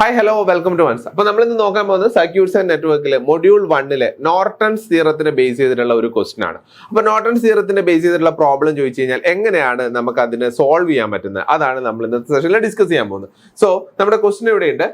Hi hello welcome to ones. അപ്പോൾ നമ്മൾ ഇന്ന് നോക്കാൻ പോകുന്നത് സർക്യൂട്ട്സ് ആൻഡ് നെറ്റ്വർക്കിലെ മൊഡ്യൂൾ 1 നോർട്ടൺസ് തിയറത്തിനെ ബേസ് ചെയ്തിട്ടുള്ള ഒരു ക്വസ്റ്റൻ ആണ്. അപ്പോൾ നോർട്ടൺസ് തിയറത്തിനെ ബേസ് ചെയ്തിട്ടുള്ള പ്രോബ്ലം ചോദിച്ചു കഴിഞ്ഞാൽ എങ്ങനെയാണ് നമുക്ക് അതിനെ സോൾവ് ചെയ്യാൻ പറ്റുന്നത്, അതാണ് നമ്മൾ ഇന്നത്തെ സെഷനിൽ ഡിസ്കസ് ചെയ്യാൻ പോകുന്നത്. സോ നമ്മുടെ ക്വസ്റ്റൻ ഇവിടെയുണ്ട്.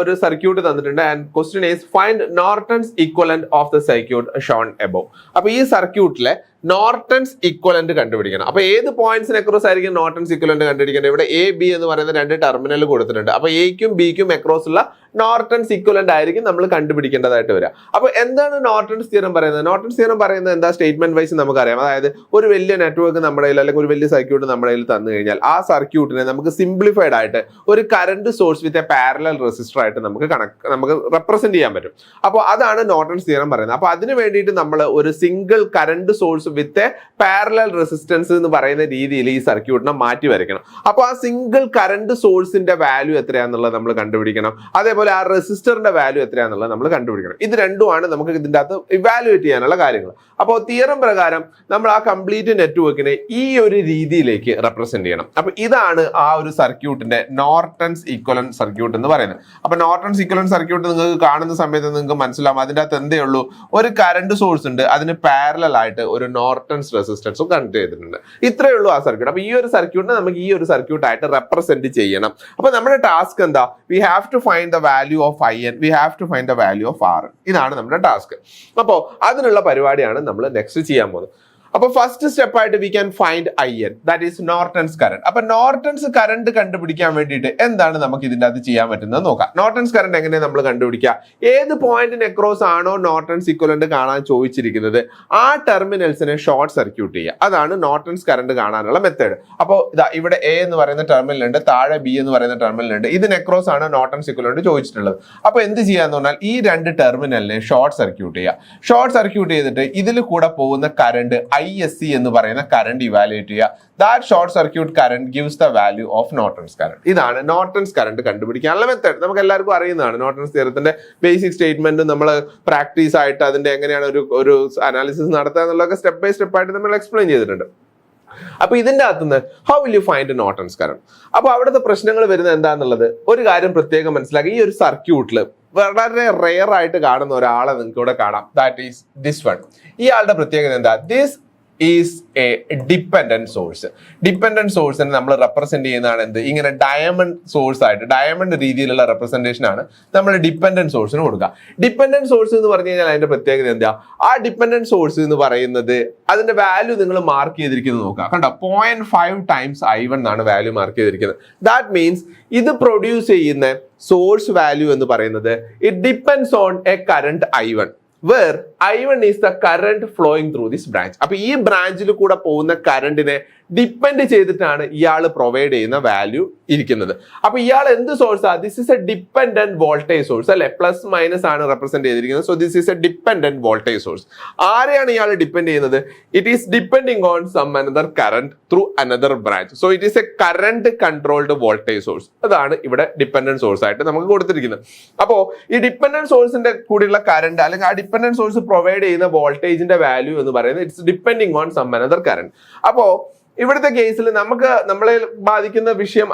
ഒരു സർക്യൂട്ട് തന്നിട്ടുണ്ട് and question is find Norton's equivalent of the circuit shown above. അപ്പൊ ഈ സർക്യൂട്ടിലെ നോർട്ടൺസ് ഈക്വലന്റ് കണ്ടുപിടിക്കണം. അപ്പൊ ഏത് പോയിന്റ്സിന് അക്രോസ് ആയിരിക്കും നോർട്ടൺസ് ഈക്വലന്റ് കണ്ടുപിടിക്കേണ്ടത്? ഇവിടെ എ ബി എന്ന് പറയുന്ന രണ്ട് ടെർമിനൽ കൊടുത്തിട്ടുണ്ട്. അപ്പൊ എക്കും ബിക്കും അക്രോസ് ഉള്ള നോർട്ടൺസ് ഈക്വലന്റ് ആയിരിക്കും നമ്മൾ കണ്ടുപിടിക്കേണ്ടതായിട്ട് വരിക. അപ്പൊ എന്താണ് നോർട്ടൺസ് തിയറം പറയുന്നത്? നോർട്ടൺസ് തിയറം പറയുന്നത് എന്താ? സ്റ്റേറ്റ്മെന്റ് വൈസ് നമുക്കറിയാം. അതായത് ഒരു വലിയ നെറ്റ്വർക്ക് നമ്മുടെ കയ്യിൽ അല്ലെങ്കിൽ ഒരു വലിയ സർക്യൂട്ട് നമ്മുടെ കയ്യിൽ തന്നു കഴിഞ്ഞാൽ ആ സർക്യൂട്ടിനെ നമുക്ക് സിംപ്ലിഫൈഡ് ആയിട്ട് ഒരു current source with a parallel resistor ആയിട്ട് നമുക്ക് റെപ്രസെന്റ് ചെയ്യാൻ പറ്റും. അപ്പോൾ അതാണ് നോർട്ടൺസ് തിയറം പറയുന്നത്. അപ്പൊ അതിന് വേണ്ടിയിട്ട് നമ്മൾ ഒരു സിംഗിൾ കറന്റ് സോഴ്സ് വിത്ത് പാരലൽ റെസിസ്റ്റൻസ് എന്ന് പറയുന്ന രീതിയിൽ ഈ സർക്യൂട്ടിനെ മാറ്റി വരയ്ക്കണം. അപ്പോൾ ആ സിംഗിൾ കറന്റ് സോഴ്സിന്റെ വാല്യൂ എത്രയാണെന്നുള്ളത് നമ്മൾ കണ്ടുപിടിക്കണം. അതേപോലെ ആ റെസിസ്റ്ററിന്റെ വാല്യൂ എത്രയാണെന്നുള്ളത് നമ്മൾ കണ്ടുപിടിക്കണം. ഇത് രണ്ടുമാണ് നമുക്ക് ഇതിൻ്റെ അകത്ത് ഇവാലുവേറ്റ് ചെയ്യാനുള്ള കാര്യങ്ങൾ. അപ്പോൾ തിയറം പ്രകാരം നമ്മൾ ആ കംപ്ലീറ്റ് നെറ്റ്വർക്കിനെ ഈ ഒരു രീതിയിലേക്ക് റെപ്രസെന്റ് ചെയ്യണം. അപ്പൊ ഇതാണ് ആ ഒരു സർക്യൂട്ടിന്റെ നോർട്ടൺസ് ഈക്വലന്റ് സർക്യൂട്ട് എന്ന് പറയുന്നത്. അപ്പൊ നോർട്ടൺസ് ഈക്വലന്റ് സർക്യൂട്ട് നിങ്ങൾക്ക് കാണുന്ന സമയത്ത് നിങ്ങൾക്ക് മനസ്സിലാവും അതിൻ്റെ അകത്ത് എന്തേ ഉള്ളൂ, ഒരു കറന്റ് സോഴ്സ് ഉണ്ട്, അതിന് പാരലൽ ആയിട്ട് ഒരു നോർട്ടൺസ് റെസിസ്റ്റൻസും കണക്ട് ചെയ്തിട്ടുണ്ട്. ഇത്രയേ ഉള്ളൂ ആ സർക്യൂട്ട്. അപ്പൊ ഈ ഒരു സർക്യൂട്ടിനെ നമുക്ക് ഈ ഒരു സർക്യൂട്ട് ആയിട്ട് റെപ്രസെന്റ് ചെയ്യണം. അപ്പൊ നമ്മുടെ ടാസ്ക് എന്താ? We have to find the value of IN, we have to find the value of RN. ഇതാണ് നമ്മുടെ ടാസ്ക്. അപ്പോൾ അതിനുള്ള പരിപാടിയാണ് നമ്മൾ നെക്സ്റ്റ് ചെയ്യാൻ പോകുന്നത്. അപ്പൊ ഫസ്റ്റ് സ്റ്റെപ്പ് ആയിട്ട് we can find IN, that is Norton's current. അപ്പൊ നോർട്ടൺസ് കറന്റ് കണ്ടുപിടിക്കാൻ വേണ്ടിയിട്ട് എന്താണ് നമുക്ക് ഇതിൻ്റെ അത് ചെയ്യാൻ പറ്റുന്നത് നോക്കാം. നോർട്ടൺസ് കറന്റ് എങ്ങനെയാണ് നമ്മൾ കണ്ടുപിടിക്കുക? ഏത് പോയിന്റിന് അക്രോസ് ആണോ നോർട്ടൺസ് ഈക്വലന്റ് കാണാൻ ചോദിച്ചിരിക്കുന്നത് ആ ടെർമിനൽസിനെ ഷോർട്ട് സർക്യൂട്ട് ചെയ്യുക. അതാണ് നോർട്ടൺസ് കറന്റ് കാണാനുള്ള മെത്തേഡ്. അപ്പോൾ ഇതാ ഇവിടെ A എന്ന് പറയുന്ന ടെർമിനൽ ഉണ്ട്, താഴെ B എന്ന് പറയുന്ന ടെർമിനൽ ഉണ്ട്. ഇതിന് അക്രോസ് ആണ് നോർട്ടൺസ് ഈക്വലന്റ് ചോദിച്ചിട്ടുള്ളത്. അപ്പൊ എന്ത് ചെയ്യാന്ന് പറഞ്ഞാൽ ഈ രണ്ട് ടെർമിനലിനെ ഷോർട്ട് സർക്യൂട്ട് ചെയ്യുക. ഷോർട്ട് സർക്യൂട്ട് ചെയ്തിട്ട് ഇതിൽ കൂടെ പോകുന്ന കറന്റ് ISC എന്ന് പറയുന്ന കറന്റ് ഇവാലുവേറ്റ് ചെയ്യുക. That short circuit current gives the value of Norton's current. ഇതാണ് നോർട്ടൺസ് കറന്റ് കണ്ടുപിടിക്കാനുള്ള മെത്തേഡ്. നമുക്ക് എല്ലാവർക്കും അറിയുന്നതാണ്. നോർട്ടൺസ് തിയറത്തിന്റെ ബേസിക് സ്റ്റേറ്റ്മെന്റ് നമ്മൾ പ്രാക്ടീസ് ആയിട്ട് അതിന്റെ എങ്ങനെയാണ് ഒരു അനാലിസിസ് നടത്തുക എന്നുള്ളതൊക്കെ സ്റ്റെപ്പ് ബൈ സ്റ്റെപ്പ് ആയിട്ട് നമ്മൾ എക്സ്പ്ലെയിൻ ചെയ്തിട്ടുണ്ട്. അപ്പൊ ഇതിന്റെ അകത്തുനിന്ന് how will you find Norton's current? അപ്പൊ അവിടുത്തെ പ്രശ്നങ്ങൾ വരുന്നത് എന്താന്നുള്ളത് ഒരു കാര്യം പ്രത്യേകം മനസ്സിലാക്കി. ഈ ഒരു സർക്യൂട്ടിൽ വളരെ റെയർ ആയിട്ട് കാണുന്ന ഒരാളെ നിങ്ങൾക്ക് ഇവിടെ കാണാം. That is this one. ഇയാളുടെ പ്രത്യേകത എന്താ? This is a dependent source. Dependent സോഴ്സിനെ നമ്മൾ റെപ്രസെന്റ് ചെയ്യുന്നതാണ് എന്ത്? ഇങ്ങനെ ഡയമണ്ട് സോഴ്സ് ആയിട്ട്, ഡയമണ്ട് രീതിയിലുള്ള റെപ്രസെന്റേഷൻ ആണ് നമ്മൾ ഡിപ്പെൻഡന്റ് സോഴ്സിന് കൊടുക്കുക. ഡിപ്പെൻഡന്റ് സോഴ്സ് എന്ന് പറഞ്ഞു കഴിഞ്ഞാൽ അതിന്റെ പ്രത്യേകത എന്താ? ആ ഡിപ്പെൻഡന്റ് സോഴ്സ് എന്ന് പറയുന്നത് അതിന്റെ വാല്യൂ നിങ്ങൾ മാർക്ക് ചെയ്തിരിക്കുന്നത് നോക്കുക. കണ്ടോ, 0.5 ടൈംസ് I1 എന്നാണ് വാല്യൂ മാർക്ക് ചെയ്തിരിക്കുന്നത്. ദാറ്റ് മീൻസ് ഇത് പ്രൊഡ്യൂസ് ചെയ്യുന്ന സോഴ്സ് വാല്യൂ എന്ന് പറയുന്നത് it depends on A current I1 where I1 is the current flowing through this branch. അപ്പൊ ഈ ബ്രാഞ്ചിൽ കൂടെ പോകുന്ന കറന്റിനെ ഡിപ്പെൻഡ് ചെയ്തിട്ടാണ് ഇയാൾ പ്രൊവൈഡ് ചെയ്യുന്ന വാല്യൂ ഇരിക്കുന്നത്. അപ്പൊ ഇയാൾ എന്ത് സോഴ്സാ? This is a dependent voltage source അല്ലെ, പ്ലസ് മൈനസ് ആണ് റെപ്രസെന്റ് ചെയ്തിരിക്കുന്നത്. So this is a dependent voltage source. ആരെയാണ് ഇയാൾ ഡിപ്പെൻഡ് ചെയ്യുന്നത്? It is depending on some another current through another branch. So it is a current controlled voltage source. അതാണ് ഇവിടെ dependent source ആയിട്ട് നമുക്ക് കൊടുത്തിരിക്കുന്നത്. അപ്പോ ഈ ഡിപ്പെൻഡന്റ് സോഴ്സിന്റെ കൂടെയുള്ള കറന്റ് അല്ലെങ്കിൽ ആ ഡിപ്പെൻഡന്റ് സോഴ്സ് പ്രൊവൈഡ് ചെയ്യുന്ന വോൾട്ടേജിന്റെ വാല്യൂ എന്ന് പറയുന്നത് it's depending on some another current. അപ്പോ ഇവിടുത്തെ കേസിൽ നമ്മളെ ബാധിക്കുന്ന വിഷയം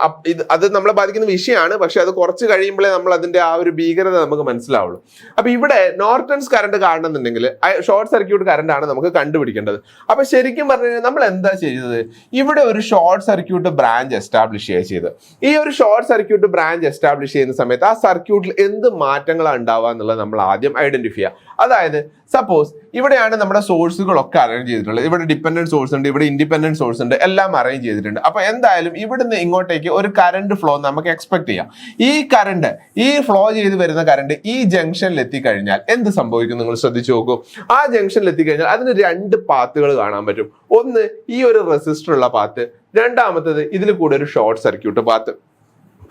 അത് നമ്മളെ ബാധിക്കുന്ന വിഷയമാണ്. പക്ഷെ അത് കുറച്ച് കഴിയുമ്പോഴേ നമ്മൾ അതിന്റെ ആ ഒരു ഭീകരത നമുക്ക് മനസ്സിലാവുള്ളൂ. അപ്പൊ ഇവിടെ നോർട്ടൺസ് കറന്റ് കാണണമെന്നുണ്ടെങ്കിൽ ഷോർട്ട് സർക്യൂട്ട് കറന്റ് ആണ് നമുക്ക് കണ്ടുപിടിക്കേണ്ടത്. അപ്പൊ ശരിക്കും പറഞ്ഞു കഴിഞ്ഞാൽ നമ്മൾ എന്താ ചെയ്തത്? ഇവിടെ ഒരു ഷോർട്ട് സർക്യൂട്ട് ബ്രാഞ്ച് എസ്റ്റാബ്ലിഷ് ചെയ്യുക ചെയ്ത്. ഈ ഒരു ഷോർട്ട് സർക്യൂട്ട് ബ്രാഞ്ച് എസ്റ്റാബ്ലിഷ് ചെയ്യുന്ന സമയത്ത് ആ സർക്യൂട്ടിൽ എന്ത് മാറ്റങ്ങളാണ് ഉണ്ടാവുക എന്നുള്ളത് നമ്മൾ ആദ്യം ഐഡന്റിഫൈ ചെയ്യുക. അതായത് സപ്പോസ് ഇവിടെയാണ് നമ്മുടെ സോഴ്സുകളൊക്കെ അറേഞ്ച് ചെയ്തിട്ടുള്ളത്. ഇവിടെ ഡിപ്പെൻഡന്റ് സോഴ്സ് ഉണ്ട്, ഇവിടെ ഇൻഡിപെൻഡന്റ് സോഴ്സ് ഉണ്ട്, എല്ലാം അറേഞ്ച് ചെയ്തിട്ടുണ്ട്. അപ്പൊ എന്തായാലും ഇവിടുന്ന് ഇങ്ങോട്ടേക്ക് ഒരു കറന്റ് ഫ്ലോ നമുക്ക് എക്സ്പെക്ട് ചെയ്യാം. ഈ കറന്റ്, ഈ ഫ്ലോ ചെയ്ത് വരുന്ന കറന്റ് ഈ ജംഗ്ഷനിൽ എത്തിക്കഴിഞ്ഞാൽ എന്ത് സംഭവിക്കും നിങ്ങൾ ശ്രദ്ധിച്ചു നോക്കൂ. ആ ജംഗ്ഷനിൽ എത്തിക്കഴിഞ്ഞാൽ അതിന് രണ്ട് പാത്തുകൾ കാണാൻ പറ്റും. ഒന്ന് ഈ ഒരു റെസിസ്റ്റർ ഉള്ള പാത്ത്, രണ്ടാമത്തേത് ഇതിൽ കൂടെ ഒരു ഷോർട്ട് സർക്യൂട്ട് പാത്ത്.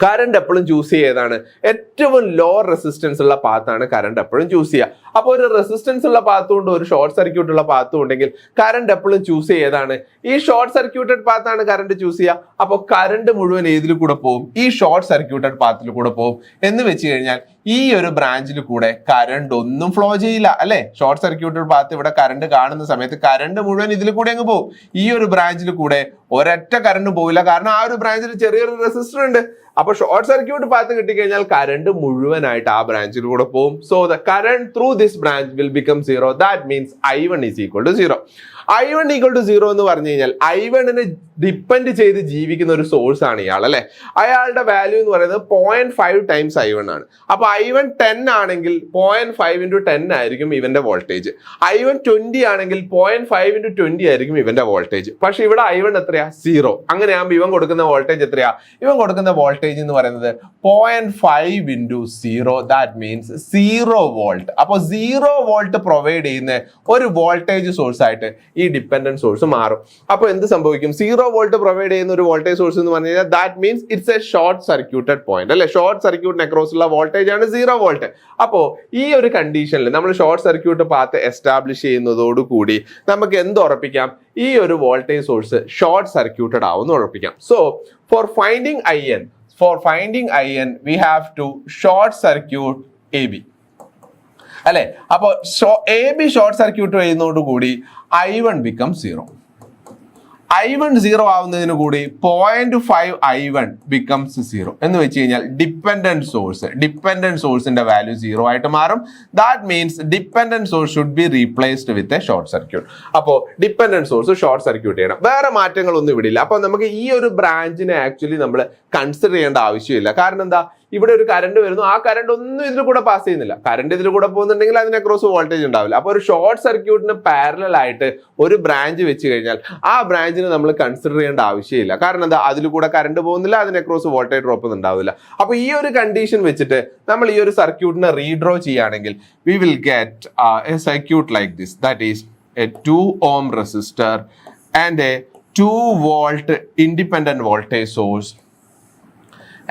കറന്റ് എപ്പോഴും ചൂസ് ചെയ്തതാണ് ഏറ്റവും ലോ റെസിസ്റ്റൻസ് ഉള്ള പാത്താണ് കറന്റ് എപ്പോഴും ചൂസ് ചെയ്യുക. അപ്പോൾ ഒരു റെസിസ്റ്റൻസ് ഉള്ള പാത്തും ഉണ്ട്, ഒരു ഷോർട്ട് സർക്യൂട്ട് ഉള്ള പാത്തും ഉണ്ടെങ്കിൽ കറന്റ് എപ്പോഴും ചൂസ് ചെയ്തതാണ് ഈ ഷോർട്ട് സർക്യൂട്ടഡ് പാത്താണ് കറന്റ് ചൂസ് ചെയ്യുക. അപ്പോൾ കറന്റ് മുഴുവൻ ഏതിൽ കൂടെ പോകും? ഈ ഷോർട്ട് സർക്യൂട്ടഡ് പാത്തിൽ കൂടെ പോകും. എന്ന് വെച്ച് കഴിഞ്ഞാൽ ഈ ഒരു ബ്രാഞ്ചിൽ കൂടെ കറണ്ട് ഒന്നും ഫ്ലോ ചെയ്യില്ല അല്ലെ. ഷോർട്ട് സർക്യൂട്ടഡ് പാത്ത് ഇവിടെ കറണ്ട് കാണുന്ന സമയത്ത് കറണ്ട് മുഴുവൻ ഇതിൽ കൂടെ അങ്ങ് പോകും. ഈ ഒരു ബ്രാഞ്ചിൽ കൂടെ ഒരൊറ്റ കറണ്ട് പോവില്ല, കാരണം ആ ഒരു ബ്രാഞ്ചിൽ ചെറിയൊരു റെസിസ്റ്റർ ഉണ്ട്. അപ്പൊ ഷോർട്ട് സർക്യൂട്ട് പാത്ത് കിട്ടിക്കഴിഞ്ഞാൽ കറണ്ട് മുഴുവനായിട്ട് ആ ബ്രാഞ്ചിൽ കൂടെ പോകും. So the current through this branch will become 0. That means I1 is equal to 0. I1 equal to 0 എന്ന് പറഞ്ഞു കഴിഞ്ഞാൽ I1നെ ഡിപ്പെൻഡ് ചെയ്ത് ജീവിക്കുന്ന ഒരു സോഴ്സ് ആണ് ഇയാൾ അല്ലെ. അയാളുടെ വാല്യൂ എന്ന് പറയുന്നത് 0.5 ടൈംസ് I1 ആണ്. അപ്പൊ I1 10 ആണെങ്കിൽ 0.5 into 10 ആയിരിക്കും ഇവന്റെ വോൾട്ടേജ്. I1 20 ആണെങ്കിൽ 0.5 into 20 ആയിരിക്കും ഇവന്റെ വോൾട്ടേജ്. പക്ഷെ ഇവിടെ I1 എത്രയാ? 0. അങ്ങനെയാകുമ്പോൾ ഇവൻ കൊടുക്കുന്ന വോൾട്ടേജ് എത്രയാ? ഇവൻ കൊടുക്കുന്ന വോൾട്ടേജ് എന്ന് പറയുന്നത് 0.5 into 0. That means 0 volt. അപ്പൊ 0 വോൾട്ട് പ്രൊവൈഡ് ചെയ്യുന്ന ഒരു വോൾട്ടേജ് സോഴ്സ് ആയിട്ട് ഈ ഡിപ്പെൻഡന്റ് സോഴ്സ് മാറും. അപ്പൊ എന്ത് സംഭവിക്കും? 0 വോൾട്ട് പ്രൊവൈഡ് ചെയ്യുന്ന ഒരു വോൾട്ടേജ് സോഴ്സ് എന്ന് പറഞ്ഞു കഴിഞ്ഞാൽ that means it's A short circuited point അല്ലെ. ഷോർട്ട് സർക്യൂട്ടിന് അക്രോസ് ഉള്ള വോൾട്ടേജ് ആണ് 0 വോൾട്ട്. അപ്പോ ഈ ഒരു കണ്ടീഷനിൽ നമ്മൾ ഷോർട്ട് സർക്യൂട്ട് പാത്ത് എസ്റ്റാബ്ലിഷ് ചെയ്യുന്നതോടുകൂടി നമുക്ക് എന്ത് ഉറപ്പിക്കാം? ഈ ഒരു വോൾട്ടേജ് സോഴ്സ് ഷോർട്ട് സർക്യൂട്ടഡ് ആവുമെന്ന് ഉറപ്പിക്കാം. So for finding IN we have to short circuit AB അല്ലെ. അപ്പൊ AB ഷോർട്ട് സർക്യൂട്ട് ചെയ്യുന്നതോടുകൂടി I1 becomes 0. I1 0 ആവുന്നതിന് കൂടി 0.5 I1 becomes 0 എന്ന് വെച്ച് കഴിഞ്ഞാൽ ഡിപ്പെൻഡന്റ് സോഴ്സിന്റെ വാല്യൂ 0 ആയിട്ട് മാറും. That means dependent source should be replaced with a short circuit. അപ്പോൾ ഡിപ്പെൻഡന്റ് സോഴ്സ് ഷോർട്ട് സർക്യൂട്ട് ചെയ്യണം. വേറെ മാറ്റങ്ങളൊന്നും ഇവിടെ ഇല്ല. അപ്പൊ നമുക്ക് ഈ ഒരു ബ്രാഞ്ചിനെ ആക്ച്വലി നമ്മൾ കൺസിഡർ ചെയ്യേണ്ട ആവശ്യമില്ല. കാരണം എന്താ? ഇവിടെ ഒരു കറണ്ട് വരുന്നു, ആ കറണ്ട് ഒന്നും ഇതിൽ കൂടെ പാസ് ചെയ്യുന്നില്ല. കറണ്ട് ഇതിൽ കൂടെ പോകുന്നുണ്ടെങ്കിൽ അതിന് അക്രോസ് വോൾട്ടേജ് ഉണ്ടാവില്ല. അപ്പൊ ഒരു ഷോർട്ട് സർക്യൂട്ടിന് പാരലൽ ആയിട്ട് ഒരു ബ്രാഞ്ച് വെച്ച് കഴിഞ്ഞാൽ ആ ബ്രാഞ്ചിന് നമ്മൾ കൺസിഡർ ചെയ്യേണ്ട ആവശ്യമില്ല. കാരണം എന്താ? അതിൽ കൂടെ കറണ്ട് പോകുന്നില്ല, അതിന് അക്രോസ് വോൾട്ടേജ് ഡ്രോപ്പ് ഉണ്ടാവില്ല. അപ്പൊ ഈ ഒരു കണ്ടീഷൻ വെച്ചിട്ട് നമ്മൾ ഈ ഒരു സർക്യൂട്ടിനെ റീഡ്രോ ചെയ്യുകയാണെങ്കിൽ we will get a circuit like this, that is a 2 ohm resistor and a 2 volt independent voltage source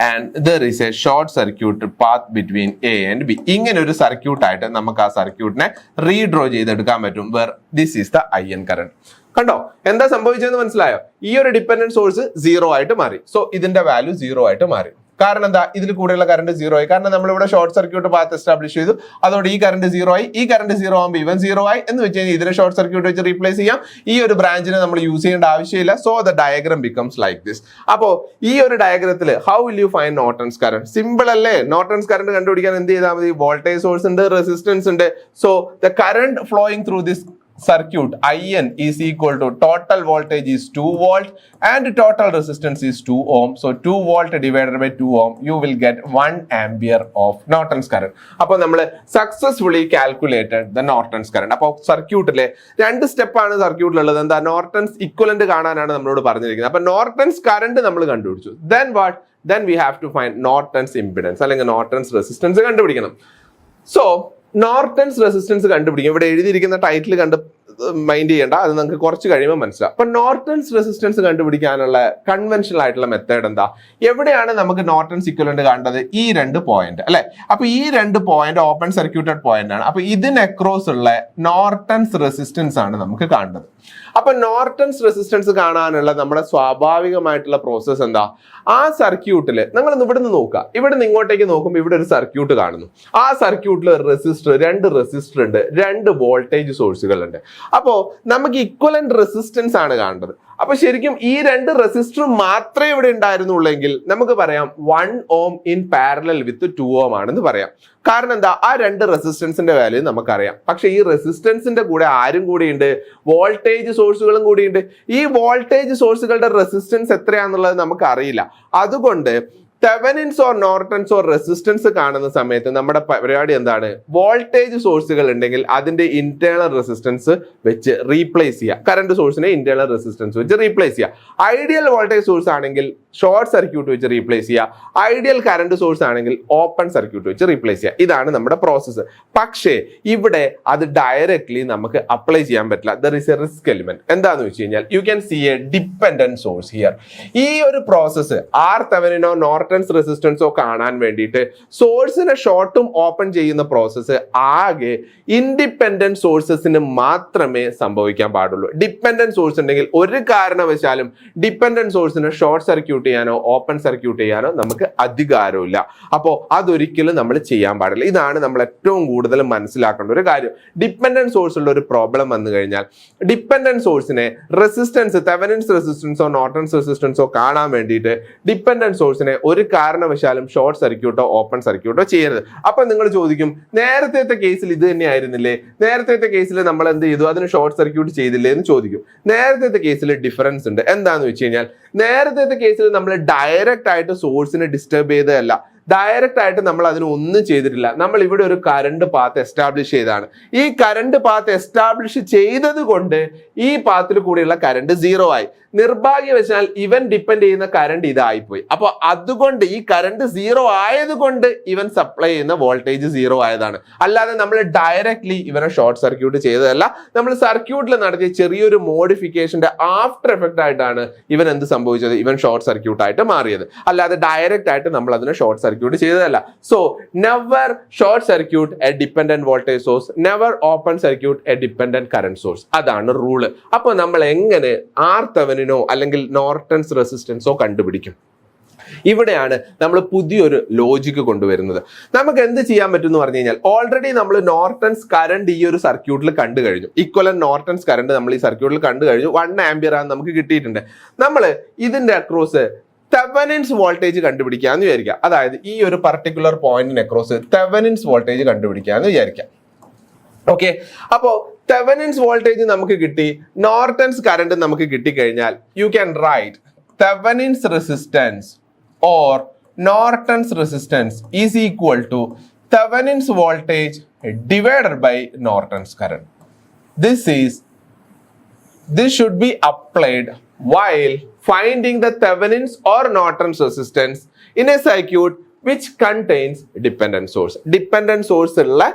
and there is a short circuit path between A and B. ഇങ്ങനെ ഒരു circuit ആയിട്ട് നമുക്ക് ആ സർക്യൂട്ടിനെ redraw ചെയ്തെടുക്കാൻ പറ്റും. Where this is the IN current. കണ്ടോ എന്താ സംഭവിച്ചതെന്ന് മനസ്സിലായോ? ഈ ഒരു ഡിപ്പെൻഡന്റ് സോഴ്സ് 0 ആയിട്ട് മാറി. സോ ഇതിന്റെ വാല്യൂ 0 ആയിട്ട് മാറി. കാരണം എന്താ? ഇതിൽ കൂടെയുള്ള കറണ്ട് 0 ആയി. കാരണം നമ്മൾ ഇവിടെ ഷോർട്ട് സർക്യൂട്ട് പാത്ത് എസ്റ്റാബ്ലിഷ് ചെയ്തു. അതോടെ ഈ കറണ്ട് 0 ആയി. ഈ കറണ്ട് 0 ആകുമ്പോൾ ഇവൻ 0 ആയി എന്ന് വെച്ച് കഴിഞ്ഞാൽ ഇതിനെ ഷോർട്ട് സർക്യൂട്ട് വെച്ച് റീപ്ലേസ് ചെയ്യാം. ഈ ഒരു ബ്രാഞ്ചിനെ നമ്മൾ യൂസ് ചെയ്യേണ്ട ആവശ്യമില്ല. So the diagram becomes like this. അപ്പോ ഈ ഒരു ഡയഗ്രത്തിൽ how will you find Norton's current? Simple അല്ലേ? നോർട്ടൺസ് കറണ്ട് കണ്ടുപിടിക്കാൻ എന്ത് ചെയ്താൽ മതി? വോൾട്ടേജ് സോഴ്സ് ഉണ്ട്, റെസിസ്റ്റൻസ് ഉണ്ട്. So the current flowing through this circuit IN is equal to total voltage is 2 volt and total resistance is 2 ohm. So 2 volt divided by 2 ohm, you will get 1 ampere of Norton's current. അപ്പോൾ നമ്മൾ successfully calculated the Norton's current. അപ്പോൾ സർക്യൂട്ടിലെ 2 step ആണ് സർക്യൂട്ടിലുള്ളത്. എന്താ? Norton's equivalent കാണാനാണ് നമ്മളോട് പറഞ്ഞിരിക്കുന്നത്. അപ്പോൾ നോർട്ടൺസ് കറണ്ട് നമ്മൾ കണ്ടുപിടിച്ചു. Then what? Then we have to find Norton's impedance അല്ലെങ്കിൽ Norton's resistance കണ്ടുപിടിക്കണം. So നോർട്ടൺസ് റെസിസ്റ്റൻസ് കണ്ടുപിടിക്കും. ഇവിടെ എഴുതിയിരിക്കുന്ന ടൈറ്റിൽ കണ്ട് മൈൻഡ് ചെയ്യേണ്ട, അത് നമുക്ക് കുറച്ച് കഴിയുമ്പോൾ മനസ്സിലാവും. അപ്പൊ നോർട്ടൺസ് റെസിസ്റ്റൻസ് കണ്ടുപിടിക്കാനുള്ള കൺവെൻഷണൽ ആയിട്ടുള്ള മെത്തേഡ് എന്താ? എവിടെയാണ് നമുക്ക് നോർട്ടൺസ് ഇക്വലന്റ് കാണേണ്ടത്? ഈ 2 പോയിന്റ് അല്ലെ. അപ്പൊ ഈ 2 പോയിന്റ് ഓപ്പൺ സർക്യൂട്ടഡ് പോയിന്റ് ആണ്. അപ്പൊ ഇതിന് അക്രോസ് ഉള്ള നോർട്ടൺസ് റെസിസ്റ്റൻസ് ആണ് നമുക്ക് കാണേണ്ടത്. അപ്പൊ നോർട്ടൺസ് റെസിസ്റ്റൻസ് കാണാനുള്ള നമ്മുടെ സ്വാഭാവികമായിട്ടുള്ള പ്രോസസ് എന്താ? ആ സർക്യൂട്ടിൽ നിങ്ങൾ ഇവിടുന്ന് നോക്കുക, ഇവിടുന്ന് ഇങ്ങോട്ടേക്ക് നോക്കുമ്പോൾ ഇവിടെ ഒരു സർക്യൂട്ട് കാണുന്നു. ആ സർക്യൂട്ടിൽ റെസിസ്റ്റർ, 2 റെസിസ്റ്റർ ഉണ്ട്, 2 വോൾട്ടേജ് സോഴ്സുകൾ ഉണ്ട്. അപ്പോ നമുക്ക് ഇക്വലന്റ് റെസിസ്റ്റൻസ് ആണ് കാണേണ്ടത്. അപ്പൊ ശരിക്കും ഈ 2 റെസിസ്റ്റർ മാത്രമേ ഇവിടെ ഉണ്ടായിരുന്നുള്ളെങ്കിൽ നമുക്ക് പറയാം 1 ohm in parallel with 2 ohm ആണെന്ന് പറയാം. കാരണം എന്താ? ആ 2 റെസിസ്റ്റൻസിന്റെ വാല്യൂ നമുക്കറിയാം. പക്ഷെ ഈ റെസിസ്റ്റൻസിന്റെ കൂടെ ആരും കൂടിയുണ്ട്? വോൾട്ടേജ് സോഴ്സുകളും കൂടിയുണ്ട്. ഈ വോൾട്ടേജ് സോഴ്സുകളുടെ റെസിസ്റ്റൻസ് എത്രയാണെന്നുള്ളത് നമുക്ക് അറിയില്ല. അതുകൊണ്ട് Thevenin's or Norton's or resistance കാണുന്ന സമയത്ത് നമ്മുടെ പരിപാടി എന്താണ്? വോൾട്ടേജ് സോഴ്സുകൾ ഉണ്ടെങ്കിൽ അതിന്റെ ഇന്റേണൽ റെസിസ്റ്റൻസ് വെച്ച് റീപ്ലേസ് ചെയ്യുക. കറണ്ട് സോഴ്സിനെ ഇന്റേണൽ റെസിസ്റ്റൻസ് വെച്ച് റീപ്ലേസ് ചെയ്യുക. ഐഡിയൽ വോൾട്ടേജ് സോഴ്സ് ആണെങ്കിൽ ഷോർട്ട് സർക്യൂട്ട് വെച്ച് റീപ്ലേസ് ചെയ്യുക. ഐഡിയൽ കറണ്ട് സോഴ്സ് ആണെങ്കിൽ ഓപ്പൺ സർക്യൂട്ട് വെച്ച് റീപ്ലേസ് ചെയ്യുക. ഇതാണ് നമ്മുടെ പ്രോസസ്സ്. പക്ഷേ ഇവിടെ അത് ഡയറക്ട്ലി നമുക്ക് അപ്ലൈ ചെയ്യാൻ പറ്റില്ല. There is a risk element. എന്താന്ന് വെച്ച് കഴിഞ്ഞാൽ you can see a dependent source here. ഈ ഒരു പ്രോസസ്സ് ആർ തെവനിനോ നോർട്ടൺ നോർട്ടൺസ് റെസിസ്റ്റൻസോ കാണാൻ വേണ്ടിയിട്ട് സോഴ്സിനെ ഷോർട്ടും ഓപ്പൺ ചെയ്യുന്ന പ്രോസസ്സ് ആകെ ഇൻഡിപെൻഡന്റ് സോഴ്സസിന് മാത്രമേ സംഭവിക്കാൻ പാടുള്ളൂ. ഡിപ്പെൻഡന്റ് സോഴ്സ് ഉണ്ടെങ്കിൽ ഒരു കാരണവശാലും ഡിപ്പെൻഡന്റ് സോഴ്സിനെ ഷോർട്ട് സർക്യൂട്ട് ചെയ്യാനോ ഓപ്പൺ സർക്യൂട്ട് ചെയ്യാനോ നമുക്ക് അധികാരമില്ല. അപ്പോൾ അതൊരിക്കലും നമ്മൾ ചെയ്യാൻ പാടില്ല. ഇതാണ് നമ്മൾ ഏറ്റവും കൂടുതൽ മനസ്സിലാക്കേണ്ട ഒരു കാര്യം. ഡിപ്പെൻഡന്റ് സോഴ്സ് ഉള്ള ഒരു പ്രോബ്ലം വന്നു കഴിഞ്ഞാൽ ഡിപ്പെൻഡന്റ് സോഴ്സിനെ റെസിസ്റ്റൻസ് തെവനിൻസ് റെസിസ്റ്റൻസോ നോർട്ടൺസ് റെസിസ്റ്റൻസോ കാണാൻ വേണ്ടിയിട്ട് ഡിപ്പെൻഡന്റ് സോഴ്സിനെ ഒരു കാരണവശാലും ഷോർട്ട് സർക്യൂട്ടോ ഓപ്പൺ സർക്യൂട്ടോ ചെയ്യരുത്. അപ്പൊ നിങ്ങൾ ചോദിക്കും, നേരത്തെ കേസിൽ ഇത് തന്നെ ആയിരുന്നില്ലേ, നേരത്തെ കേസിൽ നമ്മൾ എന്ത് ചെയ്തു, അതിന് ഷോർട്ട് സർക്യൂട്ട് ചെയ്തില്ലേ എന്ന് ചോദിക്കും. നേരത്തെ കേസിൽ ഡിഫറൻസ് ഉണ്ട്. എന്താന്ന് വെച്ച് കഴിഞ്ഞാൽ നേരത്തെ കേസിൽ നമ്മൾ ഡയറക്റ്റ് ആയിട്ട് സോഴ്സിനെ ഡിസ്റ്റർബ് ചെയ്തതല്ല, ഡയറക്റ്റ് ആയിട്ട് നമ്മൾ അതിന് ഒന്നും ചെയ്തിട്ടില്ല. നമ്മൾ ഇവിടെ ഒരു കറണ്ട് പാത്ത് എസ്റ്റാബ്ലിഷ് ചെയ്താണ്. ഈ കറണ്ട് പാത്ത് എസ്റ്റാബ്ലിഷ് ചെയ്തത് കൊണ്ട് ഈ പാത്തിൽ കൂടെയുള്ള കറണ്ട് 0 ആയി. നിർഭാഗ്യവശാൽ ഇവൻ ഡിപ്പെൻഡ് ചെയ്യുന്ന കറണ്ട് ഇതായിപ്പോയി. അപ്പൊ അതുകൊണ്ട് ഈ കറണ്ട് 0 ആയതുകൊണ്ട് ഇവൻ സപ്ലൈ ചെയ്യുന്ന വോൾട്ടേജ് 0 ആയതാണ്. അല്ലാതെ നമ്മൾ ഡയറക്ട്ലി ഇവനെ ഷോർട്ട് സർക്യൂട്ട് ചെയ്തതല്ല. നമ്മൾ സർക്യൂട്ടിൽ നടത്തിയ ചെറിയൊരു മോഡിഫിക്കേഷന്റെ ആഫ്റ്റർ എഫക്റ്റ് ആയിട്ടാണ് ഇവൻ എന്ത് സംഭവിച്ചത്, ഇവൻ ഷോർട്ട് സർക്യൂട്ട് ആയിട്ട് മാറിയത്. അല്ലാതെ ഡയറക്റ്റ് ആയിട്ട് നമ്മൾ അതിനെ ഷോർട്ട് സർക്യൂട്ട് ചെയ്തതല്ല. So never short circuit A dependent voltage source, never open circuit A dependent current source. അതാണ് റൂള്. അപ്പൊ നമ്മൾ എങ്ങനെ RThevenin അല്ലെങ്കിൽ നോർട്ടൺസ് റെസിസ്റ്റൻസോ കണ്ടുപിടിക്കും? ഇവിടെയാണ് നമ്മൾ പുതിയൊരു ലോജിക്ക് കൊണ്ടുവരുന്നത്. നമുക്ക് എന്ത് ചെയ്യാൻ പറ്റും എന്ന് പറഞ്ഞു കഴിഞ്ഞാൽ, ഓൾറെഡി നമ്മൾ നോർട്ടൺസ് കറണ്ട് ഈ ഒരു സർക്യൂട്ടിൽ കണ്ടു കഴിഞ്ഞു. ഈക്വലന്റ് നോർട്ടൺസ് കറണ്ട് നമ്മൾ ഈ സർക്യൂട്ടിൽ കണ്ടു കഴിഞ്ഞു. 1 ആംപിയർ ആണ് നമുക്ക് കിട്ടിയിട്ടുണ്ട്. നമ്മൾ ഇതിന്റെ അക്രോസ് തെവനിൻസ് വോൾട്ടേജ് കണ്ടുപിടിക്കാന്ന് വിചാരിക്കാം. അതായത് ഈ ഒരു പർട്ടിക്കുലർ പോയിന്റിന് അക്രോസ് തെവനിൻസ് വോൾട്ടേജ് കണ്ടുപിടിക്കാന്ന് വിചാരിക്കാം. ഓക്കെ, അപ്പോ തെവനിൻസ് വോൾട്ടേജ് നമുക്ക് കിട്ടി, നോർട്ടൺസ് കറണ്ട് നമുക്ക് കിട്ടിക്കഴിഞ്ഞാൽ you can write Thevenin's resistance or Norton's resistance is equal to Thevenin's voltage divided by Norton's current. This should be applied while finding the Thevenin's or Norton's resistance in a circuit which contains dependent source. Dependent source ഉള്ള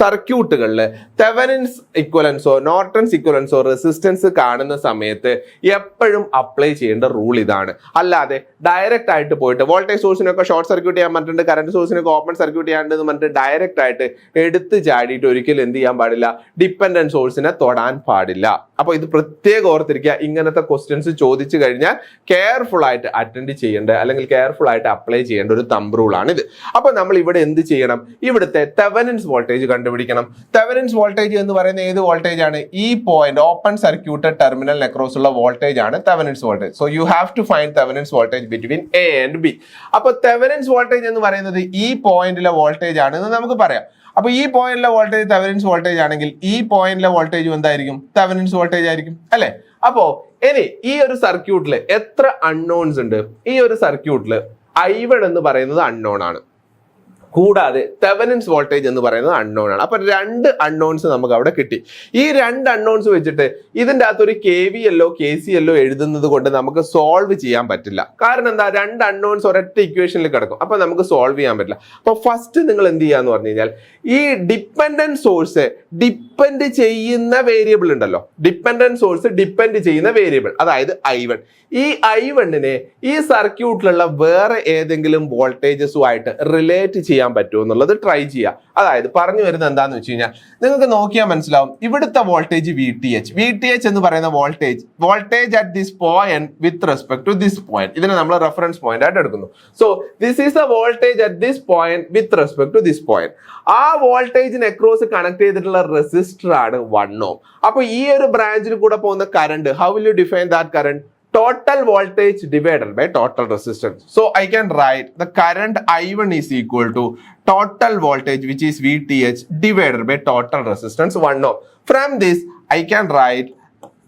സർക്യൂട്ടുകളിൽ Thevenin's ഇക്വലൻസോ Norton's ഇക്വലൻസോ resistance കാണുന്ന സമയത്ത് എപ്പോഴും apply ചെയ്യേണ്ട rule ഇതാണ്. അല്ലാതെ direct ആയിട്ട് പോയിട്ട് വോൾട്ടേജ് സോഴ്സിനൊക്കെ ഷോർട്ട് സർക്യൂട്ട് ചെയ്യാൻ പറഞ്ഞിട്ടുണ്ട്, കറണ്ട് സോഴ്സിനൊക്കെ ഓപ്പൺ സർക്യൂട്ട് ചെയ്യാണ്ടെന്ന് പറഞ്ഞിട്ട് ഡയറക്റ്റ് ആയിട്ട് എടുത്ത് ചാടിയിട്ട് ഒരിക്കലും എന്ത് ചെയ്യാൻ പാടില്ല, ഡിപ്പെൻഡന്റ് സോഴ്സിനെ തൊടാൻ പാടില്ല. അപ്പൊ ഇത് പ്രത്യേകം ഓർത്തിരിക്കുക. ഇങ്ങനത്തെ ക്വസ്റ്റ്യൻസ് ചോദിച്ചു കഴിഞ്ഞാൽ കെയർഫുൾ ആയിട്ട് അറ്റൻഡ് ചെയ്യേണ്ട അല്ലെങ്കിൽ കെയർഫുൾ ആയിട്ട് അപ്ലൈ ചെയ്യേണ്ട ഒരു തമ്പ് റൂൾ ആണ് ഇത്. അപ്പൊ നമ്മൾ ഇവിടെ എന്ത് ചെയ്യണം, ഇവിടുത്തെ തെവനിൻസ് വോൾട്ടേജ് കണ്ടുപിടിക്കണം. തെവനിൻസ് വോൾട്ടേജ് എന്ന് പറയുന്ന ഏത് വോൾട്ടേജ് ആണ്? ഈ point open circuited terminal across ഉള്ള വോൾട്ടേജ് ആണ് Thevenin's voltage. So you have to find Thevenin's voltage between A and B. അപ്പൊ തെവനിൻസ് വോൾട്ടേജ് എന്ന് പറയുന്നത് ഈ പോയിന്റിലെ വോൾട്ടേജ് ആണ് എന്ന് നമുക്ക് പറയാം. അപ്പൊ ഈ പോയിന്റിലെ വോൾട്ടേജ് തെവനിൻസ് വോൾട്ടേജ് ആണെങ്കിൽ ഈ പോയിന്റിലെ വോൾട്ടേജ് എന്തായിരിക്കും? തെവനിൻസ് വോൾട്ടേജ് ആയിരിക്കും അല്ലെ? അപ്പോ ഇനി ഈ ഒരു സർക്യൂട്ടിൽ എത്ര അൺനോൺസ് ഉണ്ട്? ഈ ഒരു സർക്യൂട്ടിൽ I1 എന്ന് പറയുന്നത് അൺനോൺ ആണ്, കൂടാതെ തെവനിൻസ് വോൾട്ടേജ് എന്ന് പറയുന്നത് അൺനോൺ ആണ്. അപ്പൊ 2 അൺനോൺസ് നമുക്ക് അവിടെ കിട്ടി. ഈ 2 അൺനോൺസ് വെച്ചിട്ട് ഇതിന്റെ അകത്തൊരു KVL KCL എഴുതുന്നത് കൊണ്ട് നമുക്ക് സോൾവ് ചെയ്യാൻ പറ്റില്ല. കാരണം എന്താ, 2 അൺനോൺസ് ഒരൊറ്റ ഇക്വേഷനിൽ കിടക്കും. അപ്പൊ നമുക്ക് സോൾവ് ചെയ്യാൻ പറ്റില്ല. അപ്പൊ ഫസ്റ്റ് നിങ്ങൾ എന്ത് ചെയ്യാന്ന് പറഞ്ഞു കഴിഞ്ഞാൽ, ഈ ഡിപ്പെൻഡന്റ് സോഴ്സ് ഡിപ്പെൻഡ് ചെയ്യുന്ന വേരിയബിൾ ഉണ്ടല്ലോ, ഡിപ്പെൻഡന്റ് സോഴ്സ് ഡിപ്പെൻഡ് ചെയ്യുന്ന വേരിയബിൾ, അതായത് I1. ഈ I1നെ ഈ സർക്യൂട്ടിലുള്ള വേറെ ഏതെങ്കിലും വോൾട്ടേജസുമായിട്ട് റിലേറ്റ് ചെയ്യാൻ പറ്റുമോ എന്നുള്ളത് ട്രൈ ചെയ്യുക. അതായത് പറഞ്ഞു വരുന്നത് എന്താന്ന് വെച്ച് കഴിഞ്ഞാൽ, നിങ്ങൾക്ക് നോക്കിയാൽ മനസ്സിലാവും, ഇവിടുത്തെ വോൾട്ടേജ് VTH എന്ന് പറയുന്ന voltage at this point with respect to this point, ഇതിനെ നമ്മൾ റെഫറൻസ് പോയിന്റ് ആയിട്ട് എടുക്കുന്നു. So this is the voltage at this point with respect to this point. ആ വോൾട്ടേജിന് അക്രോസ് കണക്ട് ചെയ്തിട്ടുള്ള റെസിസ്റ്റർ ആണ് 1 ohm. അപ്പൊ ഈ ഒരു ബ്രാഞ്ചിൽ കൂടെ പോകുന്ന current, how will you define that current? Total voltage divided by total resistance. So I can write the current I1 is equal to total voltage, which is VTH, divided by total resistance 1 ohm. From this I can write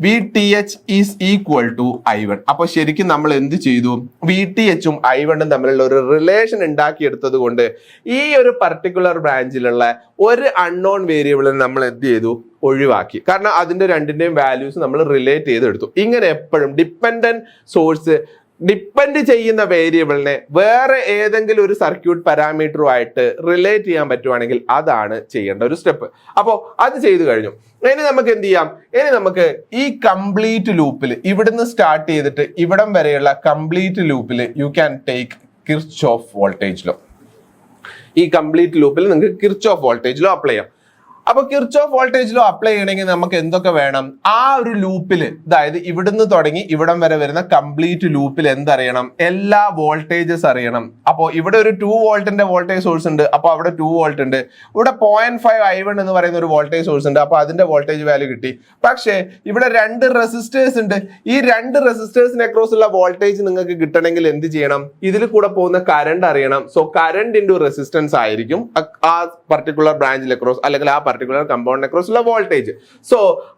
VTH is equal to I1. അപ്പൊ ശരിക്കും നമ്മൾ എന്ത് ചെയ്തു, VTHും I1ഉം തമ്മിലുള്ള ഒരു relation ഉണ്ടാക്കിയെടുത്തത് കൊണ്ട് ഈ ഒരു പർട്ടിക്കുലർ ബ്രാഞ്ചിലുള്ള ഒരു അൺനോൺ വേരിയബിളിനെ നമ്മൾ എന്ത് ചെയ്തു, ഒഴിവാക്കി. കാരണം അതിന്റെ രണ്ടിന്റെയും വാല്യൂസ് നമ്മൾ റിലേറ്റ് ചെയ്തെടുത്തു. ഇങ്ങനെ എപ്പോഴും ഡിപ്പെൻഡന്റ് സോഴ്സ് ഡിപ്പെൻഡ് ചെയ്യുന്ന വേരിയബിളിനെ വേറെ ഏതെങ്കിലും ഒരു സർക്യൂട്ട് പാരാമീറ്ററുമായിട്ട് റിലേറ്റ് ചെയ്യാൻ പറ്റുവാണെങ്കിൽ അതാണ് ചെയ്യേണ്ട ഒരു സ്റ്റെപ്പ്. അപ്പോൾ അത് ചെയ്തു കഴിഞ്ഞു. ഇനി നമുക്ക് എന്ത് ചെയ്യാം, ഇനി നമുക്ക് ഈ കംപ്ലീറ്റ് ലൂപ്പിൽ ഇവിടുന്ന് സ്റ്റാർട്ട് ചെയ്തിട്ട് ഇവിടം വരെയുള്ള കംപ്ലീറ്റ് ലൂപ്പിൽ you can take Kirchhoff voltage law. ഈ കംപ്ലീറ്റ് ലൂപ്പിൽ നിങ്ങൾക്ക് കിർച്ചോഫ് വോൾട്ടേജ് ലോ അപ്ലൈ ചെയ്യാം. അപ്പൊ കിർച്ചോഫ് വോൾട്ടേജ് ലോ അപ്ലൈ ചെയ്യണമെങ്കിൽ നമുക്ക് എന്തൊക്കെ വേണം? ആ ഒരു ലൂപ്പിൽ, അതായത് ഇവിടുന്ന് തുടങ്ങി ഇവിടം വരെ വരുന്ന കംപ്ലീറ്റ് ലൂപ്പിൽ എന്തറിയണം? എല്ലാ വോൾട്ടേജസ് അറിയണം. അപ്പോൾ ഇവിടെ ഒരു 2 വോൾട്ടിന്റെ വോൾട്ടേജ് സോഴ്സ് ഉണ്ട്, അപ്പൊ അവിടെ 2 വോൾട്ട് ഉണ്ട്. ഇവിടെ 0.5 I1 എന്ന് പറയുന്ന ഒരു വോൾട്ടേജ് സോഴ്സ് ഉണ്ട്, അപ്പൊ അതിന്റെ വോൾട്ടേജ് വാല്യൂ കിട്ടി. പക്ഷേ ഇവിടെ 2 റെസിസ്റ്റേഴ്സ് ഉണ്ട്. ഈ 2 റെസിസ്റ്റേഴ്സിന് അക്രോസ് ഉള്ള വോൾട്ടേജ് നിങ്ങൾക്ക് കിട്ടണമെങ്കിൽ എന്ത് ചെയ്യണം? ഇതിൽ കൂടെ പോകുന്ന കറണ്ട് അറിയണം. സോ കറണ്ട് ഇൻറ്റു റെസിസ്റ്റൻസ് ആയിരിക്കും ആ പർട്ടിക്കുലർ ബ്രാഞ്ചിൽ അക്രോസ്, അല്ലെങ്കിൽ ആ പർട്ടിക്കുലർ കമ്പൗണ്ട് അക്രോസ് ഉള്ള വോൾട്ടേജ്. സോ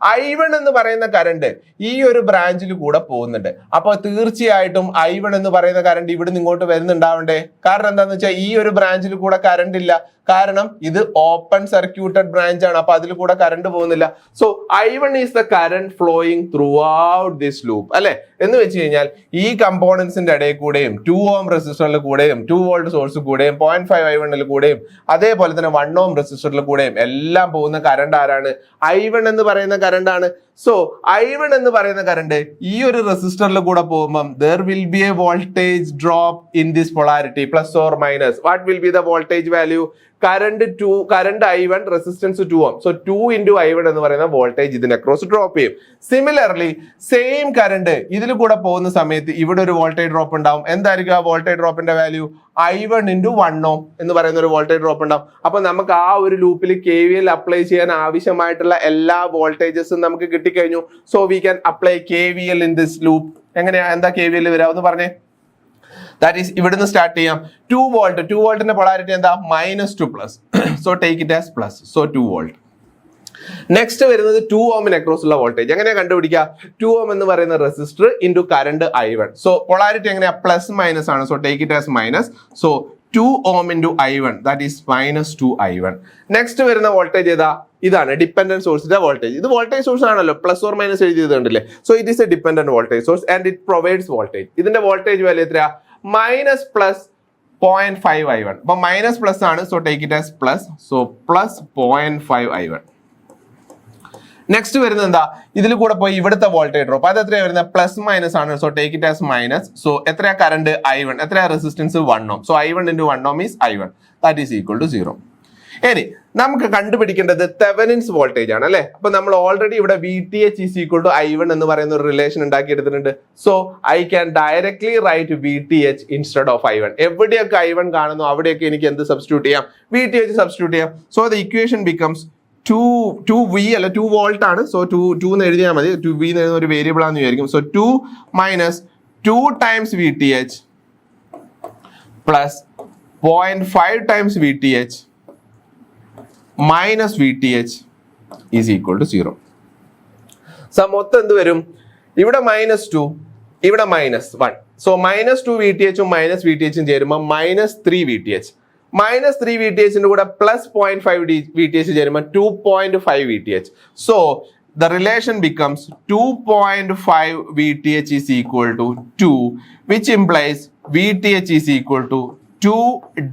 I1 എന്ന് പറയുന്ന കറണ്ട് ഈ ഒരു ബ്രാഞ്ചിൽ കൂടെ പോകുന്നുണ്ട്. അപ്പൊ തീർച്ചയായിട്ടും I1 എന്ന് പറയുന്ന കറണ്ട് ഇവിടെ നിന്ന് ഇങ്ങോട്ട് വരുന്നുണ്ടാവണ്ടേ? കാരണം എന്താന്ന് വെച്ചാൽ ഈ ഒരു ബ്രാഞ്ചിൽ കൂടെ കറണ്ട് ഇല്ല, കാരണം ഇത് ഓപ്പൺ സർക്യൂട്ടഡ് ബ്രാഞ്ച് ആണ്, അപ്പൊ അതിൽ കൂടെ കറണ്ട് പോകുന്നില്ല. So I1 is the current flowing through out this loop, അല്ലെ? എന്ന് വെച്ച് കഴിഞ്ഞാൽ ഈ കമ്പോണൻസിന്റെ ഇടയിൽ കൂടെയും 2 ഓം റെസിസ്റ്ററിൽ കൂടെയും 2 വോൾട്ട് സോഴ്സ് കൂടെയും 0.5 I1 കൂടെയും അതേപോലെ തന്നെ 1 ഓം റെസിസ്റ്ററിൽ കൂടെയും എല്ലാം പോകുന്ന കറണ്ട് ആരാണ്? I1 എന്ന് പറയുന്ന കറണ്ട് ആണ്. സോ I1 എന്ന് പറയുന്ന കറണ്ട് ഈ ഒരു റെസിസ്റ്ററിൽ കൂടെ പോകുമ്പോൾ there will be a voltage drop in this polarity, plus or minus. What will be the voltage value? current I1 resistance 2 ohm. So 2 into I1 എന്ന് പറയുന്ന വോൾട്ടേജ് ഇതിന് അക്രോസ് ഡ്രോപ്പ് ചെയ്യും. സിമിലർലി സെയിം കറണ്ട് ഇതിൽ കൂടെ പോകുന്ന സമയത്ത് ഇവിടെ ഒരു വോൾട്ടേജ് ഡ്രോപ്പ് ഉണ്ടാവും. എന്തായിരിക്കും ആ voltage ഡ്രോപ്പിന്റെ value? I1 into 1 ohm എന്ന് പറയുന്ന ഒരു വോൾട്ടേജ് ഡ്രോപ്പ് ഉണ്ടാവും. അപ്പൊ നമുക്ക് ആ ഒരു ലൂപ്പിൽ KVL അപ്ലൈ ചെയ്യാൻ ആവശ്യമായിട്ടുള്ള എല്ലാ വോൾട്ടേജസും നമുക്ക് കിട്ടിക്കഴിഞ്ഞു. So we can apply KVL in this loop. എങ്ങനെയാ? എന്താ KVL വരാമെന്ന് പറഞ്ഞേ? ദാറ്റ് ഈസ് ഇവിടുന്ന് സ്റ്റാർട്ട് ചെയ്യാം. 2 വോൾട്ട്, 2 വോൾട്ടിന്റെ പൊളാരിറ്റി എന്താ? -2 plus. So take it as plus. So 2 volt. Next വരുന്നത് 2 ഓമിന് അക്രോസ് ഉള്ള വോൾട്ടേജ്. എങ്ങനെയാ കണ്ടുപിടിക്കുക? 2 ഓം എന്ന് പറയുന്ന resistor into current I1. So polarity എങ്ങനെയാ? പ്ലസ് മൈനസ് ആണ്. So take it as minus. So 2 ohm into I1, that is -2 I1. Next വരുന്ന voltage ഏതാ? ഇതാണ് ഡിപെൻഡന്റ് സോഴ്സിന്റെ വോൾട്ടേജ്. ഇത് വോൾട്ടേജ് സോഴ്സ് ആണല്ലോ, പ്ലസ് ഓർ മൈനസ് എഴുതിയതുണ്ടല്ലേ. So it is a dependent voltage source and it provides voltage. ഇതിന്റെ voltage value എത്രയാ? Minus plus 0.5 I1. അപ്പൊ മൈനസ് പ്ലസ് ആണ്. So take it as plus. So plus 0.5 I1. Next വരുന്നത് എന്താ? ഇതിൽ കൂടെ പോയി ഇവിടുത്തെ വോൾട്ടേജ് ഡ്രോപ്പ് അത് എത്രയാ വരുന്നത്? പ്ലസ് മൈനസ് ആണ്. So take it as minus. So എത്രയാ കറണ്ട്? I1. എത്രയാ resistance? 1 ohm. So I1 into 1 ohm is I1. That is equal to 0. ഇനി നമുക്ക് കണ്ടുപിടിക്കേണ്ടത് തെവനിൻസ് വോൾട്ടേജ് ആണ്, അല്ലെ? അപ്പൊ നമ്മൾ ഓൾറെഡി ഇവിടെ VTH is equal to I1 എന്ന് പറയുന്ന ഒരു റിലേഷൻ ഉണ്ടാക്കി എടുത്തിട്ടുണ്ട്. So I can directly write VTH instead of I1. എവിടെയൊക്കെ I1 കാണുന്നു അവിടെയൊക്കെ എനിക്ക് എന്ത് സബ്സ്റ്റിറ്റ്യൂട്ട് ചെയ്യാം? VTH സബ്സ്റ്റിറ്റ്യൂട്ട് ചെയ്യാം. So the equation becomes 2V അല്ല 2 വോൾട്ട് ആണ്. സോ 2 എന്ന് എഴുതിയാൽ മതി. 2V എന്ന് എഴുതുന്ന ഒരു വേരിയബിൾ ആണെന്ന് വിചാരിക്കും. So 2 minus 2 times VTH plus 0.5 times VTH minus VTH is equal to 0. So മൊത്തം എന്ത് വരും? ഇവിടെ -2, ഇവിടെ -1. സോ -2 VTHും മൈനസ് VTHും ചേരുമ്പോൾ -3 VTH. -3 VTHന്റെ കൂടെ പ്ലസ് 0.5 VTH ചേരുമ്പോൾ 2.5 VTH. So the relation becomes 2.5 VTH is equal to 2, which implies VTH is equal to 2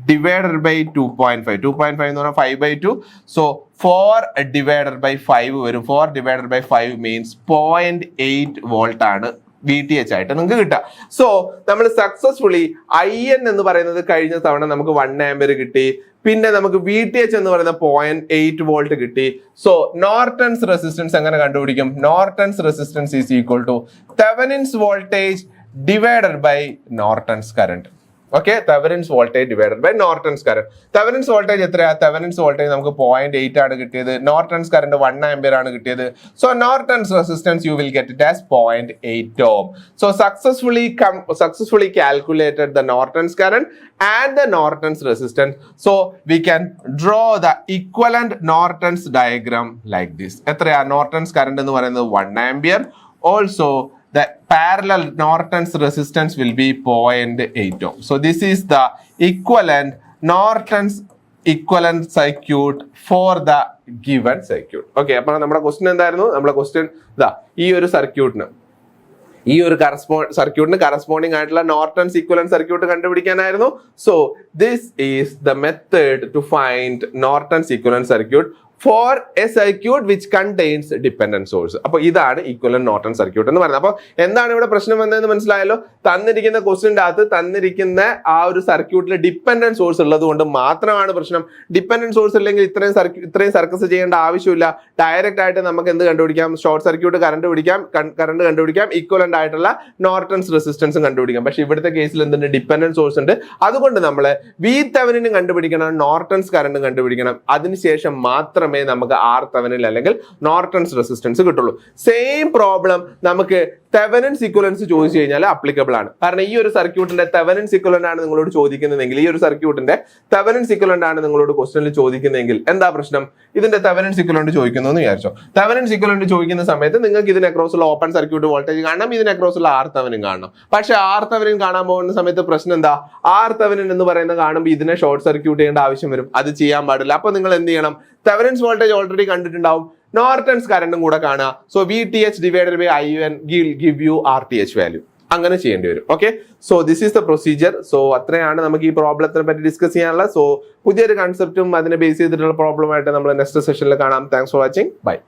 divided by 2.5. 2.5 എന്ന് പറഞ്ഞാൽ 5/2. So 4 divided by 5 വരും. 4 divided by 5 means 0.8 വോൾട്ട് ആണ് VTH ആയിട്ട് നിങ്ങൾക്ക് കിട്ടുക. സോ നമ്മൾ സക്സസ്ഫുള്ളി IN എന്ന് പറയുന്നത് കഴിഞ്ഞ തവണ നമുക്ക് 1 ആംപിയർ കിട്ടി. പിന്നെ നമുക്ക് VTH എന്ന് പറയുന്ന 0.8 വോൾട്ട് കിട്ടി. സോ നോർട്ടൺസ് റെസിസ്റ്റൻസ് എങ്ങനെ കണ്ടുപിടിക്കും? Norton's resistance is equal to Thevenin's voltage divided by Norton's current. Okay, Thevenin's voltage divided by Norton's current. Thevenin's voltage എത്രയാ? തെവനിൻസ് വോൾട്ടേജ് നമുക്ക് 0.8 ആണ് കിട്ടിയത്. നോർട്ടൺസ് കറന്റ് 1 ആംപിയർ ആണ് കിട്ടിയത്. So Norton's resistance you will get it as 0.8 ohm. So successfully calculated the Norton's current and the Norton's resistance. So we can draw the equivalent Norton's diagram like this. എത്രയാ? Norton's current എന്ന് പറയുന്നത് 1 ampere. Also the parallel Norton's resistance will be 0.8 ohm. So this is the equivalent Norton's equivalent circuit for the given circuit. Okay, അപ്പോൾ നമ്മുടെ question എന്തായിരുന്നു? നമ്മുടെ question ഇതാ, ഈ ഒരു സർക്യൂട്ടിന് ഈ ഒരു സർക്യൂട്ടിന് കറസ്പോണ്ടിങ് ആയിട്ടുള്ള നോർട്ടൺസ് ഇക്വലന്റ് സർക്യൂട്ട് കണ്ടുപിടിക്കാനായിരുന്നു. So this is the method to find Norton's equivalent circuit. for a circuit which contains dependent source. അപ്പോൾ ഇതാണ് ഈക്വലന്റ് നോർട്ടൺ സർക്യൂട്ട് എന്ന് പറയുന്നത്. അപ്പോൾ എന്താണ് ഇവിടെ പ്രശ്നം വന്നതെന്ന് മനസ്സിലായല്ലോ. തന്നിരിക്കുന്ന ക്വസ്റ്റിന്റെ അകത്ത് തന്നിരിക്കുന്ന ആ ഒരു സർക്യൂട്ടിൽ ഡിപ്പെൻഡന്റ് സോഴ്സ് ഉള്ളത് കൊണ്ട് മാത്രമാണ് പ്രശ്നം. ഡിപ്പെൻഡന്റ് സോഴ്സ് ഇല്ലെങ്കിൽ ഇത്രയും സർക്കസ് ചെയ്യേണ്ട ആവശ്യമില്ല. ഡയറക്റ്റ് ആയിട്ട് നമുക്ക് എന്ത് കണ്ടുപിടിക്കാം? ഷോർട്ട് സർക്യൂട്ട് കറണ്ട് കണ്ടുപിടിക്കാം, ഈക്വലന്റ് ആയിട്ടുള്ള നോർട്ടൺസ് റെസിസ്റ്റൻസും കണ്ടുപിടിക്കാം. പക്ഷെ ഇവിടുത്തെ കേസിൽ എന്തുണ്ട്? ഡിപ്പെൻഡന്റ് സോഴ്സ് ഉണ്ട്. അതുകൊണ്ട് നമ്മൾ VThevenin കണ്ടുപിടിക്കണം, നോർട്ടൺസ് കറണ്ട് കണ്ടുപിടിക്കണം. അതിനുശേഷം മാത്രമേ നമുക്ക് RThevenin അല്ലെങ്കിൽ നോർട്ടൺസ് റെസിസ്റ്റൻസ് കിട്ടുള്ളൂ. സെയിം പ്രോബ്ലം നമുക്ക് തെവെനിൻസ് ഇക്വലൻസ് ചോദിച്ചു കഴിഞ്ഞാൽ അപ്ലിക്കബിൾ ആണ്. കാരണം ഈ ഒരു സർക്യൂട്ടിന്റെ തെവെനിൻസ് ഇക്വലന്റ് ആണ് നിങ്ങളോട് ചോദിക്കുന്നതെങ്കിൽ, ഈ ഒരു സർക്യൂട്ടിന്റെ തെവെനിൻസ് ഇക്വലന്റ് ആണ് നിങ്ങളോട് ക്വസ്റ്റനിൽ ചോദിക്കുന്നതെങ്കിൽ എന്താ പ്രശ്നം? ഇതിന്റെ തെവെനിൻസ് ഇക്വലന്റ് ചോദിക്കുന്നു എന്ന് വിചാരിച്ചോ. തെവെനിൻസ് ഇക്വലന്റ് ചോദിക്കുന്ന സമയത്ത് നിങ്ങൾക്ക് ഇതിന് അക്രോസ് ഉള്ള ഓപ്പൺ സർക്യൂട്ട് വോൾട്ടേജ് കാണണം, ഇതിന് അക്രോസ് ഉള്ള RThevenin കാണണം. പക്ഷെ RThevenin കാണാൻ പോകുന്ന സമയത്ത് പ്രശ്നം എന്താ? RThevenin എന്ന് പറയുന്നത് കാണുമ്പോൾ ഇതിനെ ഷോർട്ട് സർക്യൂട്ട് ചെയ്യേണ്ട ആവശ്യം വരും. അത് ചെയ്യാൻ പാടില്ല. അപ്പൊ നിങ്ങൾ എന്ത് ചെയ്യണം? തെവെനിൻസ് വോൾട്ടേജ് ഓൾറെഡി കണ്ടിട്ടുണ്ടാവും, നോർട്ടൺസ് കറണ്ടും കൂടെ കാണുക. So VTH divided by IN give you RTH value. അങ്ങനെ ചെയ്യേണ്ടി വരും. Okay, so this is the procedure. So അത്രയാണ് നമുക്ക് ഈ പ്രോബ്ലത്തിനെ പറ്റി ഡിസ്കസ് ചെയ്യാനുള്ള. സോ പുതിയൊരു കൺസെപ്റ്റും അതിനെ ബേസ് ചെയ്തിട്ടുള്ള പ്രോബ്ലമായിട്ട് നമ്മൾ നെക്സ്റ്റ് സെഷനിൽ കാണാം. Thanks for watching. ബൈ.